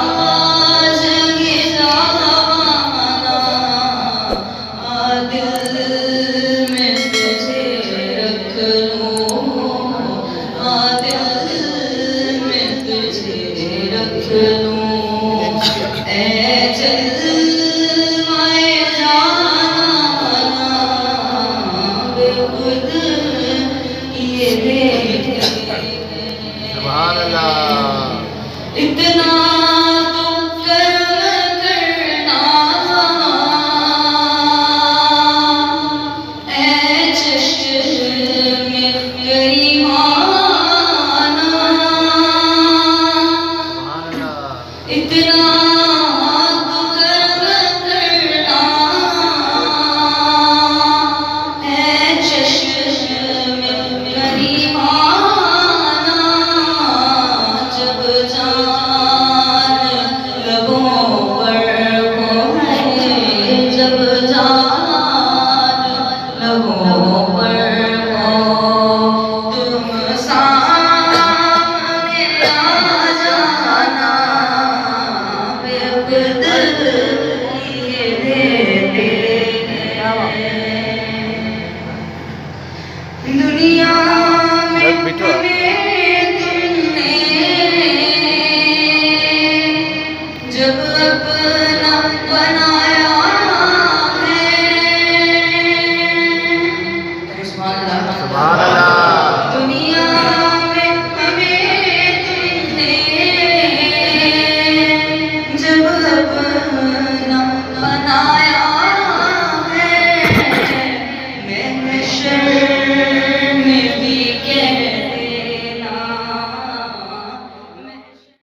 अंदाज गिराना दिल में तुझे रख लूं, दिल में तुझे रख लूं। ऐ जलवाए जाना बेखुद ये देख सुभान अल्लाह। इतना